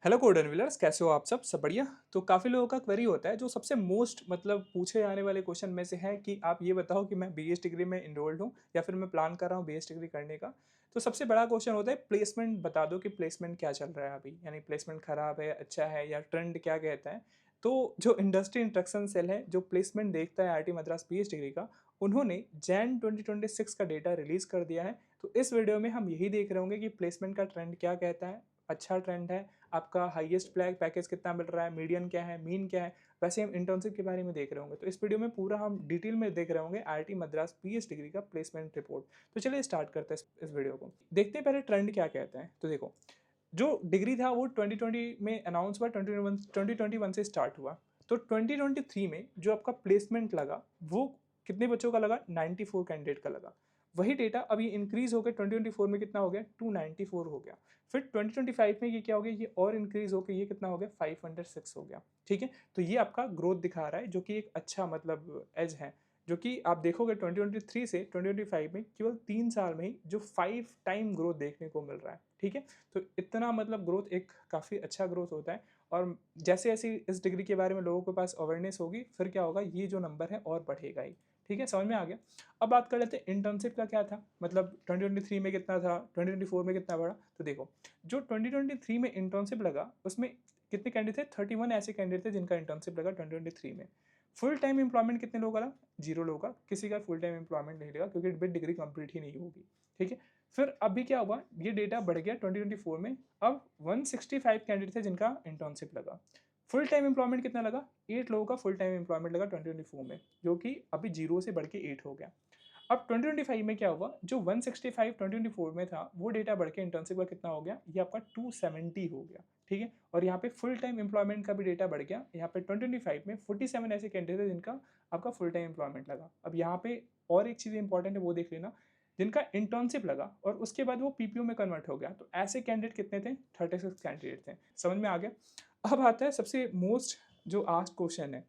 Hello code अनविलर्स, कैसे हो आप सब बढ़िया। तो काफ़ी लोगों का क्वेरी होता है जो सबसे मोस्ट मतलब पूछे जाने वाले क्वेश्चन में से है कि आप ये बताओ कि मैं बीएस डिग्री में इनरोल्ड हूँ या फिर मैं प्लान कर रहा हूँ बीएस डिग्री करने का। तो सबसे बड़ा क्वेश्चन होता है प्लेसमेंट बता दो कि प्लेसमेंट क्या चल रहा है अभी, यानी प्लेसमेंट खराब है, अच्छा है, या ट्रेंड क्या कहता है। तो जो इंडस्ट्री इंस्ट्रक्शन सेल है जो प्लेसमेंट देखता है आईआईटी मद्रास बीएस डिग्री का, उन्होंने जैन 2026 का डेटा रिलीज कर दिया है। तो इस वीडियो में हम यही देख रहे होंगे कि प्लेसमेंट का ट्रेंड क्या कहता है, अच्छा ट्रेंड है, आपका हाईएस्ट पैकेज कितना मिल रहा है, मीडियन क्या है, मीन क्या है। वैसे हम इंटर्नशिप के बारे में देख रहे होंगे, तो इस वीडियो में पूरा हम डिटेल में देख रहे होंगे आईआईटी मद्रास पीएच डिग्री का प्लेसमेंट रिपोर्ट। तो चलिए स्टार्ट करते हैं इस वीडियो को, देखते हैं पहले ट्रेंड क्या कहते हैं। तो देखो, जो डिग्री था वो 2020 में अनाउंस हुआ, 2021 से स्टार्ट हुआ। तो 2023 में जो आपका प्लेसमेंट लगा वो कितने बच्चों का लगा, 94 कैंडिडेट का लगा। वही डेटा अभी इंक्रीज हो गया, 2024 में कितना हो गया, 294 हो गया। फिर 2025 में ये क्या हो गया, ये और इंक्रीज होकर ये कितना हो गया, 506 हो गया। ठीक है, तो ये आपका ग्रोथ दिखा रहा है जो कि एक अच्छा मतलब एज है, जो कि आप देखोगे 2023 से 2025 में केवल 3 साल में ही जो 5 टाइम ग्रोथ देखने को मिल रहा है। ठीक है, तो इतना मतलब ग्रोथ एक काफ़ी अच्छा ग्रोथ होता है। और जैसे जैसे इस डिग्री के बारे में लोगों के पास अवेयरनेस होगी, फिर क्या होगा, ये जो नंबर है और बढ़ेगा ही। ठीक है, समझ में आ गया। अब बात कर लेते हैं इंटर्नशिप का क्या था, मतलब 2023 में कितना था, 2024 में कितना बढ़ा। तो देखो, जो 2023 में इंटर्नशिप लगा उसमें कितने कैंडिडेट थे, 31 ऐसे कैंडिडेट थे जिनका इंटर्नशिप लगा 2023 में। फुल टाइम एम्प्लॉयमेंट कितने लोगों का लगा, 0 लोगों का, किसी का फुल टाइम एम्प्लॉयमेंट नहीं लगा क्योंकि विद डिग्री कंप्लीट ही नहीं होगी। ठीक है, फिर अभी क्या हुआ, ये डेटा बढ़ गया 2024 में, अब 165 कैंडिडेट थे जिनका इंटर्नशिप लगा। फुल टाइम एम्प्लॉयमेंट कितना लगा, 8 लोगों का फुल टाइम एम्प्लॉयमेंट लगा 2024 में, जो कि अभी 0 से बढ़ के 8 हो गया। अब 2025 में क्या हुआ, जो 165 2024 में था वो डेटा बढ़ के इंटर्नशिप का कितना हो गया, ये आपका 270 हो गया। ठीक है, और यहाँ पे फुल टाइम एम्प्लॉयमेंट का भी डेटा बढ़ गया, यहाँ पे 2025 में 47 ऐसे कैंडिडेट थे जिनका आपका फुल टाइम एम्प्लॉयमेंट लगा। अब यहाँ पे और एक चीज़ इंपॉर्टेंट है वो देख लेना, जिनका इंटर्नशिप लगा और उसके बाद वो पीपीओ में कन्वर्ट हो गया, तो ऐसे कैंडिडेट कितने थे, 36 कैंडिडेट थे। समझ में आ गया। अब आता है सबसे मोस्ट जो आस्ट क्वेश्चन है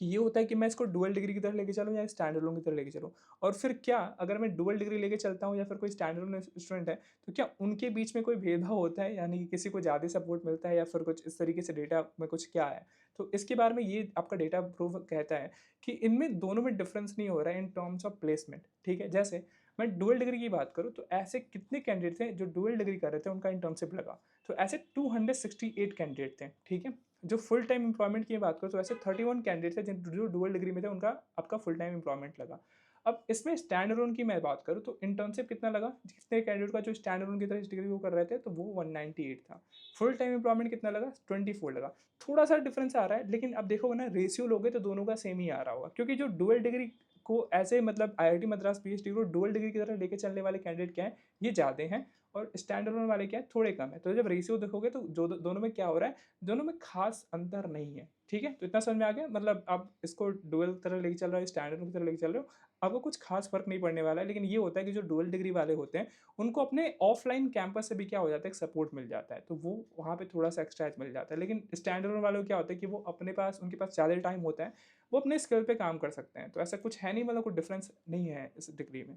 कि ये होता है कि मैं इसको डुअल डिग्री की तरफ लेके चलूँ या स्टैंड अलोन की तरफ लेके चलूँ। और फिर क्या अगर मैं डुअल डिग्री लेके चलता हूँ या फिर कोई स्टैंड अलोन स्टूडेंट है, तो क्या उनके बीच में कोई भेदभाव होता है, यानी कि किसी को ज़्यादा सपोर्ट मिलता है या फिर कुछ इस तरीके से डेटा में कुछ क्या है। तो इसके बारे में ये आपका डेटा प्रूफ कहता है कि इनमें दोनों में डिफरेंस नहीं हो रहा है इन टर्म्स ऑफ प्लेसमेंट। ठीक है, जैसे मैं डुअल डिग्री की बात करूँ तो ऐसे कितने कैंडिडेट थे जो डुअल डिग्री कर रहे थे उनका इंटर्नशिप लगा, तो ऐसे 268 कैंडिडेट थे। ठीक है, जो फुल टाइम एम्प्लॉयमेंट की बात करो तो ऐसे 31 कैंडिडेट थे जो डुअल डिग्री में थे, उनका आपका फुल टाइम एम्प्लॉयमेंट लगा। अब इसमें स्टैंड अलोन की मैं बात करूँ तो इंटर्नशिप कितना लगा, जितने कैंडिडेट का जो स्टैंड अलोन की तरह इस डिग्री को कर रहे थे तो वो 198 था। फुल टाइम एम्प्लॉयमेंट कितना लगा, 24 लगा। थोड़ा सा डिफरेंस आ रहा है, लेकिन अब देखोगे ना रेशियो लोगे तो दोनों का सेम ही आ रहा होगा, क्योंकि जो डुअल डिग्री को ऐसे मतलब आईआईटी मद्रास पीएचडी को डुअल डिग्री की तरह लेके चलने वाले कैंडिडेट क्या है, ये ज़्यादा हैं, और स्टैंड अलोन वाले क्या है, थोड़े कम है। तो जब रेशियो देखोगे तो जो दोनों में क्या हो रहा है, दोनों में खास अंतर नहीं है। ठीक है, तो इतना समझ में आ गया, मतलब आप इसको डुअल तरह लेके चल रहे हो, स्टैंडर्ड की तरह लेके चल रहे हो, आपको कुछ खास फर्क नहीं पड़ने वाला है। लेकिन ये होता है कि जो डुअल डिग्री वाले होते हैं उनको अपने ऑफलाइन कैंपस से भी क्या हो जाता है, सपोर्ट मिल जाता है, तो वो वहाँ पे थोड़ा सा एक्स्ट्रा मिल जाता है। लेकिन स्टैंडर्ड वालों को क्या होता है कि वो अपने पास उनके पास ज़्यादा टाइम होता है, वो अपने स्किल पे काम कर सकते हैं। तो ऐसा कुछ है नहीं, मतलब कोई डिफरेंस नहीं है इस डिग्री में।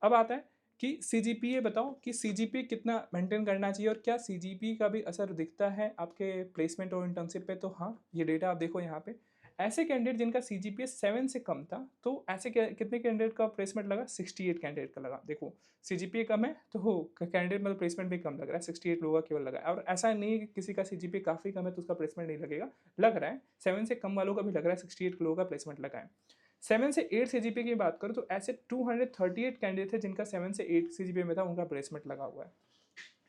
अब आता है कि सीजीपीए बताओ कि सीजीपीए कितना मेंटेन करना चाहिए और क्या सीजीपीए का भी असर दिखता है आपके प्लेसमेंट और इंटर्नशिप पे। तो हाँ, ये डेटा आप देखो यहाँ पे, ऐसे कैंडिडेट जिनका सीजीपीए 7 से कम था, तो ऐसे कितने कैंडिडेट का प्लेसमेंट लगा, 68 कैंडिडेट का लगा। देखो, सीजीपीए कम है तो कैंडिडेट मतलब प्लेसमेंट भी कम लग रहा है, 68 लोगों का केवल लगा है। और ऐसा नहीं है कि किसी का सीजीपीए काफ़ी कम है तो उसका प्लेसमेंट नहीं लगेगा, लग रहा है। 7 से कम वालों का भी लग रहा है, 68 लोगों का प्लेसमेंट लगा है। 7 से 8 सीजीपीए की बात करूँ तो ऐसे 238 कैंडिडेट थे जिनका 7 से 8 सीजीपीए में था, उनका प्लेसमेंट लगा हुआ है।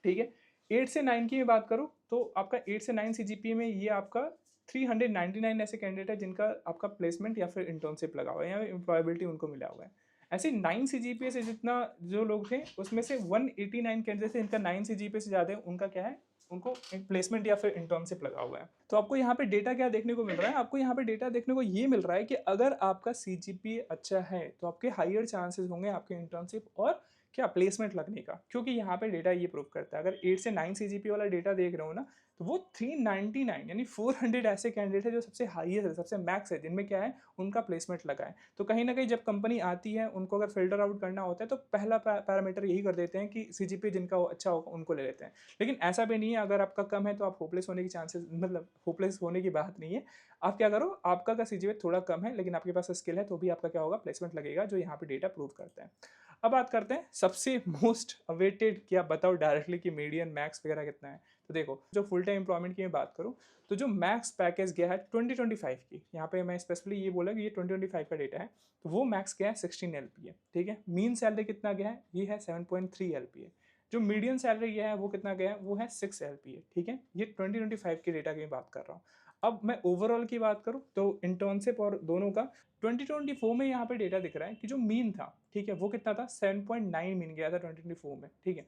ठीक है, 8 से 9 की मैं बात करूँ तो आपका 8 से 9 सीजीपीए में ये आपका 399 ऐसे कैंडिडेट है जिनका आपका प्लेसमेंट या फिर इंटर्नशिप लगा हुआ है या एम्प्लॉयबिलिटी उनको मिला हुआ है। ऐसे 9 सीजीपीए से जितना जो लोग थे उसमें से 189 कैंडिडेट थे जिनका 9 सीजीपीए से ज़्यादा है, उनका क्या है, उनको प्लेसमेंट या फिर इंटर्नशिप लगा हुआ है। तो आपको यहाँ पे डेटा क्या देखने को मिल रहा है, आपको यहाँ पे डेटा देखने को ये मिल रहा है कि अगर आपका सीजीपीए अच्छा है तो आपके हायर चांसेस होंगे आपके इंटर्नशिप और क्या प्लेसमेंट लगने का, क्योंकि यहाँ पे डेटा ये प्रूव करता है। अगर 8 से 9 सीजीपी वाला डेटा देख रहे हो ना, तो वो 399 यानी 400 ऐसे कैंडिडेट है जो सबसे हाईएस्ट है, सबसे मैक्स है, जिनमें क्या है उनका प्लेसमेंट लगा है। तो कहीं न कहीं जब कंपनी आती है, उनको अगर फ़िल्टर आउट करना होता है तो पहला पैरामीटर यही कर देते हैं कि सीजीपीए जिनका अच्छा होगा उनको ले लेते हैं। लेकिन ऐसा भी नहीं है, अगर आपका कम है तो आप होपलेस होने की चांसेस, मतलब होपलेस होने की बात नहीं है। आप क्या करो, आपका अगर सीजीपीए थोड़ा कम है लेकिन आपके पास स्किल है तो भी आपका क्या होगा, प्लेसमेंट लगेगा, जो यहाँ पे डेटा प्रूव करता है। अब बात करते हैं सबसे मोस्ट अवेटेड, कि आप बताओ डायरेक्टली कि मीडियन मैक्स वगैरह कितना है। तो देखो, जो फुल टाइम एम्प्लॉयमेंट की मैं बात करूँ, तो जो मैक्स पैकेज गया है 2025 की, यहाँ पे मैं स्पेशली ये बोला कि ये 2025 का डेटा है, तो वो मैक्स गया है 16 LPA। ठीक है, मीन सैलरी कितना गया है, ये है 7.3 LPA। जो मीडियन सैलरी गया है वो कितना गया है, वो है 6 LPA। ठीक है, ये 2025 के डेटा की मैं बात कर रहा हूँ। अब मैं ओवरऑल की बात करूँ तो इंटर्नशिप और दोनों का 2024 में यहाँ पे डेटा दिख रहा है कि जो मीन था, ठीक है, वो कितना था, 7.9 मीन गया था 2024 में। ठीक है,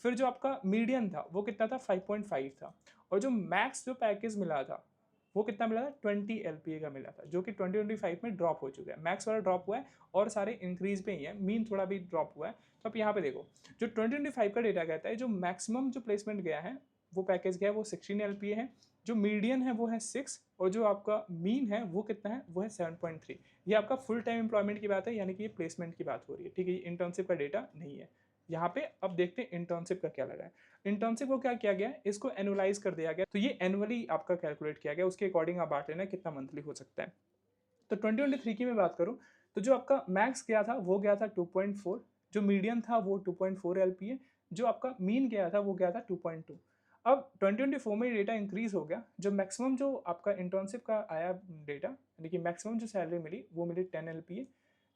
फिर जो आपका मीडियन था वो कितना था, 5.5 था। और जो मैक्स जो पैकेज मिला था वो कितना मिला था, 20 LPA का मिला था, जो कि 2025 में ड्रॉप हो चुका है। मैक्स वाला ड्रॉप हुआ है और सारे इंक्रीज पे ही है, मीन थोड़ा भी ड्रॉप हुआ है। तो आप यहाँ पे देखो, जो 2025 का डेटा कहता है जो मैक्सिमम जो प्लेसमेंट गया है, वो पैकेज गया है वो 16 LPA है, जो मीडियन है वो है 6, और जो आपका मीन है वो कितना है, वो है 7.3। ये आपका फुल टाइम एम्प्लॉयमेंट की बात है, यानी कि ये प्लेसमेंट की बात हो रही है। ठीक है, ये इंटर्नशिप का डेटा नहीं है यहाँ पे। अब देखते हैं इंटर्नशिप का क्या लगा है। इंटर्नशिप को क्या किया गया है, इसको एनुअलाइज कर दिया गया, तो ये एनुअली आपका कैलकुलेट किया गया, उसके अकॉर्डिंग आप बांट लेना कितना मंथली हो सकता है। तो 2023 की मैं बात करूँ, तो जो आपका मैक्स गया था वो गया था 2.4, जो मीडियन था वो 2.4 LPA, जो आपका मीन गया था वो गया था 2.2। अब 2024 में डेटा इंक्रीज हो गया, जो मैक्सिमम जो आपका इंटर्नशिप का आया डेटा, यानी कि मैक्सिमम जो सैलरी मिली वो मिली 10 LPA।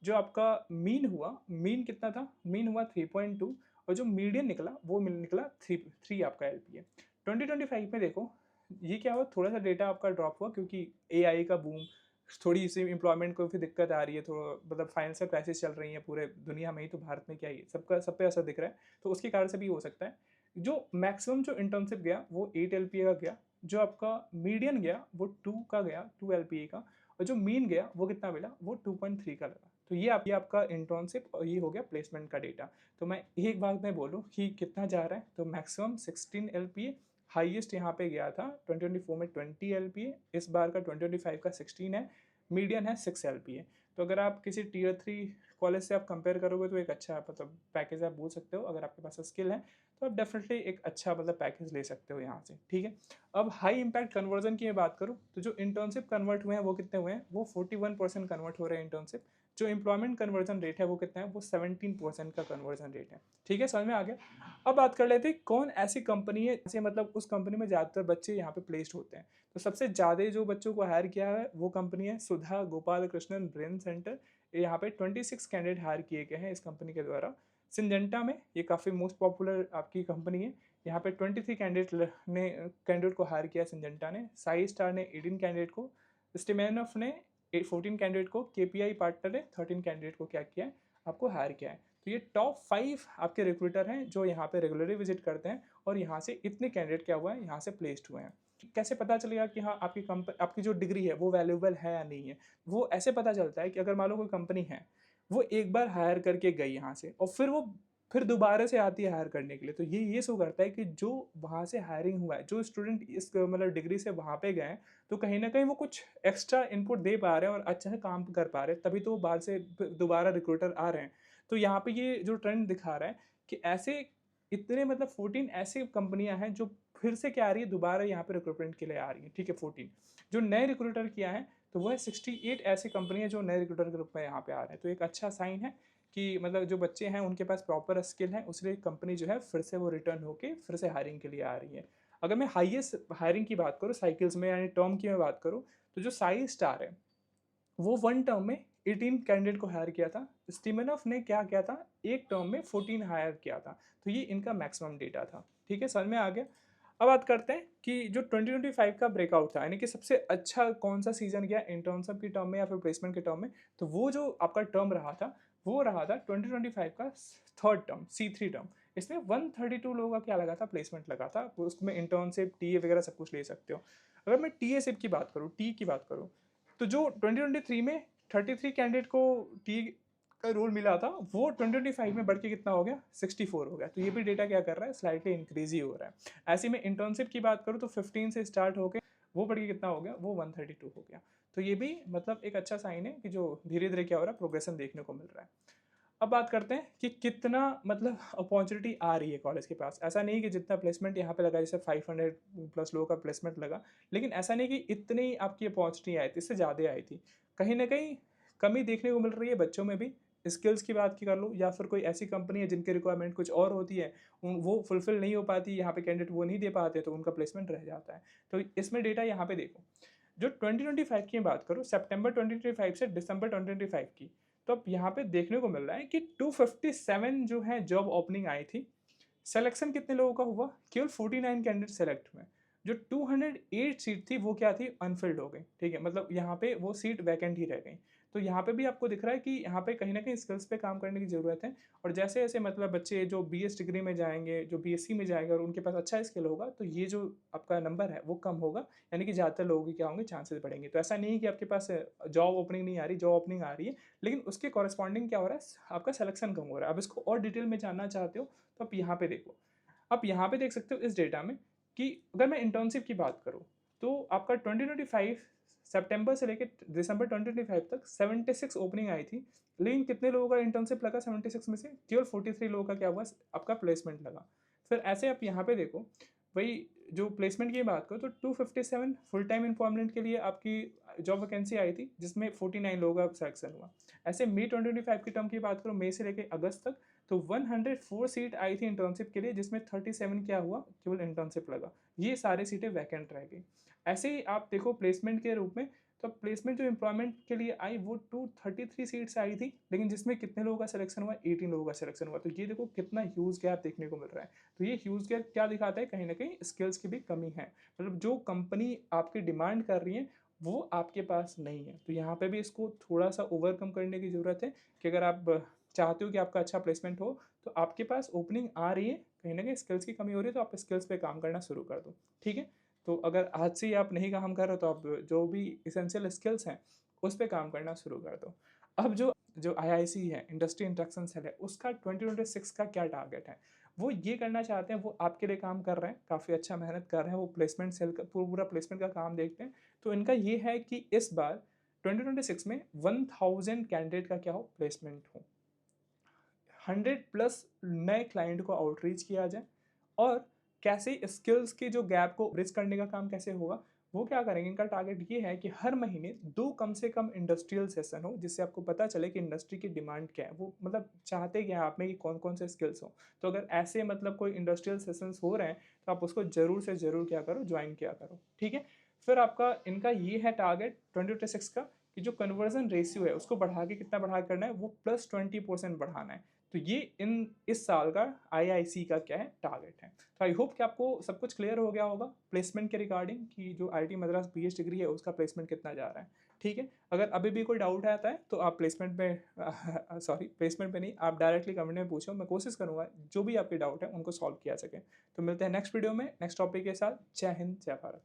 जो आपका मीन हुआ, मीन कितना था, मीन हुआ 3.2, और जो मीडियन निकला वो निकला 3 आपका LPA। 2025 में देखो, ये क्या हुआ, थोड़ा सा डेटा आपका ड्रॉप हुआ क्योंकि AI का बूम, थोड़ी सी एम्प्लॉयमेंट को भी दिक्कत आ रही है, थोड़ा मतलब फाइनेंशियल क्राइसिस चल रही है पूरे दुनिया में ही, तो भारत में क्या ही सबका सब पे असर दिख रहा है, तो उसके कारण से भी हो सकता है। जो मैक्सिमम जो इंटर्नशिप गया वो 8 LPA का गया, जो आपका मीडियन गया वो 2 का गया, 2 LPA का, और जो मीन गया वो कितना मिला, वो 2.3 का लगा। तो ये आपका इंटर्नशिप और ये हो गया प्लेसमेंट का डेटा। तो मैं एक बात मैं बोलूँ कि कितना जा रहा है, तो मैक्सिमम 16 LPA, हाईएस्ट यहाँ पे गया था 2024 में 20 LPA, इस बार का 2025 का 16 है, मीडियन है 6 LPA। तो अगर आप किसी Tier 3 कॉलेज से आप कंपेयर करोगे तो एक अच्छा मतलब पैकेज आप बोल सकते हो, अगर आपके पास स्किल है तो आप डेफिनेटली एक अच्छा मतलब पैकेज ले सकते हो यहाँ से। ठीक है, अब हाई इम्पैक्ट कन्वर्जन की मैं बात करूँ, तो जो इंटर्नशिप कन्वर्ट हुए हैं वो कितने हुए हैं, वो 41% कन्वर्ट हो रहे हैं इंटर्नशिप। जो एम्प्लॉयमेंट कन्वर्जन रेट है वो कितना है, वो 17% का कन्वर्जन रेट है। ठीक है, समझ में आ गया। अब बात कर लेते हैं कौन ऐसी कंपनी है जैसे मतलब उस कंपनी में ज़्यादातर बच्चे यहाँ पे प्लेस्ड होते हैं। तो सबसे ज़्यादा जो बच्चों को हायर किया है वो कंपनी है सुधा गोपाल कृष्णन ब्रेन सेंटर। यहाँ पे 26 कैंडिडेट हायर किए गए हैं इस कंपनी के द्वारा। सिंजेंटा में ये काफ़ी मोस्ट पॉपुलर आपकी कंपनी है, यहाँ पे 23 कैंडिडेट को हायर किया सिंजेंटा ने, साई स्टार ने 18 कैंडिडेट को, स्टीमेनफ ने 14 कैंडिडेट को, केपीआई पार्टनर ने 13 कैंडिडेट को क्या किया है, आपको हायर किया है। तो ये टॉप 5 आपके रिक्रूटर हैं जो यहाँ पे रेगुलरली विजिट करते हैं, और यहाँ से इतने कैंडिडेट क्या हुआ है, यहाँ से प्लेस्ड हुए हैं। कैसे पता चलेगा कि हाँ आपकी जो डिग्री है वो वैल्यूएबल है या नहीं है, वो ऐसे पता चलता है कि अगर मान लो कोई कंपनी है, वो एक बार हायर करके गई यहाँ से और फिर वो फिर दोबारा से आती है हायर करने के लिए, तो ये शो करता है कि जो वहाँ से हायरिंग हुआ है, जो स्टूडेंट इस मतलब डिग्री से वहाँ पे गए, तो कहीं ना कहीं वो कुछ एक्स्ट्रा इनपुट दे पा रहे हैं और अच्छा से काम कर पा रहे हैं, तभी तो वो बाहर से दोबारा रिक्रूटर आ रहे हैं। तो यहाँ पे ये जो ट्रेंड दिखा रहा है कि ऐसे इतने मतलब 14 ऐसी कंपनियां हैं जो फिर से क्या आ रही है, दोबारा यहाँ पे रिक्रूटमेंट के लिए आ रही है। ठीक है, 14 जो नए रिक्रूटर किया है, तो वो है 68 ऐसी कंपनियां जो नए रिक्रूटर के रूप में यहाँ पे आ रहे हैं। तो एक अच्छा साइन है कि मतलब जो बच्चे हैं उनके पास प्रॉपर स्किल है, उसलिए कंपनी जो है फिर से वो रिटर्न होके फिर से हायरिंग के लिए आ रही है। अगर मैं हाईएस्ट हायरिंग की बात करूँ साइकिल्स में, यानी टर्म की मैं बात करूँ, तो जो साई स्टार है वो वन टर्म में 18 कैंडिडेट को हायर किया था। स्टीमेनॉफ ने क्या किया था, एक टर्म में 14 हायर किया था। तो ये इनका मैक्सिमम डेटा था। ठीक है, समझ में आ गया। अब बात करते हैं कि जो 2025 का ब्रेकआउट था, यानी कि सबसे अच्छा कौन सा सीजन गया इंटर्नशिप की टर्म में या फिर प्लेसमेंट के टर्म में, तो वो जो आपका टर्म रहा था वो रहा था 2025 का थर्ड टर्म, C3 टर्म। इसमें 132 लोगों का क्या लगा था, प्लेसमेंट लगा था। उसमें इंटर्नशिप, टीए वगैरह सब कुछ ले सकते हो। अगर मैं टीए शिप की बात करूँ, टी की बात करूँ, तो जो 2023 में 33 कैंडिडेट को टी का रोल मिला था वो 2025 में बढ़ के कितना हो गया 64 हो गया। तो ये भी डेटा क्या कर रहा है, स्लाइटली इंक्रीज ही हो रहा है। ऐसे में इंटर्नशिप की बात करूँ तो 15 से स्टार्ट होकर वो बढ़ के कितना हो गया, वो 132 हो गया। तो ये भी मतलब एक अच्छा साइन है कि जो धीरे धीरे क्या हो रहा है, प्रोग्रेशन देखने को मिल रहा है। अब बात करते हैं कि कितना मतलब अपॉर्चुनिटी आ रही है कॉलेज के पास। ऐसा नहीं कि जितना प्लेसमेंट यहाँ पे लगा, जैसे 500 प्लस लोगों का प्लेसमेंट लगा, लेकिन ऐसा नहीं कि इतनी आपकी अपॉर्चुनिटी आई थी, इससे ज़्यादा आई थी। कहीं ना कहीं कमी देखने को मिल रही है बच्चों में भी। स्किल्स की बात की कर लो, या फिर कोई ऐसी कंपनी है जिनकी रिक्वायरमेंट कुछ और होती है, वो फुलफिल नहीं हो पाती, यहाँ पे कैंडिडेट वो नहीं दे पाते, तो उनका प्लेसमेंट रह जाता है। तो इसमें डेटा यहाँ पे देखो, जो 2025 की बात करूँ, सितंबर 2025 से दिसंबर 2025 की, तो अब यहाँ पे देखने को मिल रहा है कि 257 जो है जॉब ओपनिंग आई थी। सिलेक्शन कितने लोगों का हुआ, केवल 49 कैंडिडेट सेलेक्ट हुए। जो 208 सीट थी वो क्या थी, अनफिल्ड हो गई। ठीक है, मतलब यहाँ पे वो सीट वैकेंट ही रह गई। तो यहाँ पे भी आपको दिख रहा है कि यहाँ पे कहीं ना कहीं स्किल्स पे काम करने की ज़रूरत है। और जैसे जैसे मतलब बच्चे जो बीएस डिग्री में जाएंगे, जो बीएससी में जाएंगे, और उनके पास अच्छा स्किल होगा, तो ये जो आपका नंबर है वो कम होगा, यानी कि ज़्यादातर लोगों के क्या होंगे, चांसेस बढ़ेंगे। तो ऐसा नहीं है कि आपके पास जॉब ओपनिंग नहीं आ रही, जॉब ओपनिंग आ रही है, लेकिन उसके कॉरस्पॉन्डिंग क्या हो रहा है, आपका सिलेक्शन कम हो रहा है। अब इसको और डिटेल में जानना चाहते हो तो आप यहाँ पे देखो। आप यहाँ पे देख सकते हो इस डेटा में कि अगर मैं इंटर्नशिप की बात करूँ, तो आपका 2025 सितंबर से लेकर दिसंबर 2025 तक 76 ओपनिंग आई थी। लेकिन कितने लोगों का इंटर्नशिप लगा 76 में से, केवल 43 लोगों का क्या हुआ, आपका प्लेसमेंट लगा। फिर ऐसे आप यहाँ पे देखो, वही जो प्लेसमेंट की बात करो तो 257 फुल टाइम एम्प्लॉयमेंट के लिए आपकी जॉब वैकेंसी आई थी, जिसमें 49 लोगों का सिलेक्शन हुआ। ऐसे मई 2025 की टर्म की बात करो, मई से लेकर अगस्त तक, तो 104 सीट आई थी इंटर्नशिप के लिए, जिसमें 37 क्या हुआ, केवल इंटर्नशिप लगा। ये सारी सीटें वैकेंट रह गई। ऐसे ही आप देखो प्लेसमेंट के रूप में, तो प्लेसमेंट जो एम्प्लॉयमेंट के लिए आई वो 233 सीट्स आई थी, लेकिन जिसमें कितने लोगों का सिलेक्शन हुआ, 18 लोगों का सिलेक्शन हुआ। तो ये देखो कितना ह्यूज गैप देखने को मिल रहा है। तो ये ह्यूज गैप क्या दिखाता है, कहीं ना कहीं स्किल्स की भी कमी है। मतलब जो कंपनी आपकी डिमांड कर रही है वो आपके पास नहीं है। तो यहाँ पे भी इसको थोड़ा सा ओवरकम करने की ज़रूरत है कि अगर आप चाहते हो कि आपका अच्छा प्लेसमेंट हो, तो आपके पास ओपनिंग आ रही है, कहीं ना कहीं स्किल्स की कमी हो रही है, तो आप स्किल्स पे काम करना शुरू कर दो। ठीक है, तो अगर आज से ही आप नहीं काम कर रहे हो, तो आप जो भी इसेंशियल स्किल्स हैं उस पर काम करना शुरू कर दो। अब जो जो आईआईसी है, इंडस्ट्री इंटरेक्शन सेल है, उसका 2026 का क्या टारगेट है, वो ये करना चाहते हैं, वो आपके लिए काम कर रहे हैं, काफ़ी अच्छा मेहनत कर रहे हैं, वो प्लेसमेंट सेल का पूरा प्लेसमेंट का काम देखते हैं। तो इनका ये है कि इस बार 2026 में 1000 कैंडिडेट का क्या हो, प्लेसमेंट हो, 100 प्लस नए क्लाइंट को आउटरीच किया जाए। और कैसे स्किल्स के जो गैप को ब्रिज करने का काम कैसे होगा, वो क्या करेंगे, इनका टारगेट ये है कि हर महीने 2 कम से कम इंडस्ट्रियल सेशन हो, जिससे आपको पता चले कि इंडस्ट्री की डिमांड क्या है, वो मतलब चाहते क्या हैं आप में, कि कौन कौन से स्किल्स हो। तो अगर ऐसे मतलब कोई इंडस्ट्रियल सेशंस हो रहे हैं, तो आप उसको ज़रूर से ज़रूर क्या करो, ज्वाइन किया करो। ठीक है, फिर आपका इनका ये है टारगेट 2026 का, कि जो कन्वर्जन रेशियो है उसको बढ़ा के कितना बढ़ा करना है, वो +20% बढ़ाना है। तो ये इस साल का आईआईसी का क्या है, टारगेट है। तो आई होप कि आपको सब कुछ क्लियर हो गया होगा प्लेसमेंट के रिगार्डिंग, कि जो आईआईटी मद्रास बीएस डिग्री है उसका प्लेसमेंट कितना जा रहा है। ठीक है, अगर अभी भी कोई डाउट आता है तो आप प्लेसमेंट पे सॉरी प्लेसमेंट पे नहीं, आप डायरेक्टली कमेंट में पूछो, मैं कोशिश करूँगा जो भी आपके डाउट है उनको सॉल्व किया सके। तो मिलते हैं नेक्स्ट वीडियो में नेक्स्ट टॉपिक के साथ। जय हिंद, जय भारत।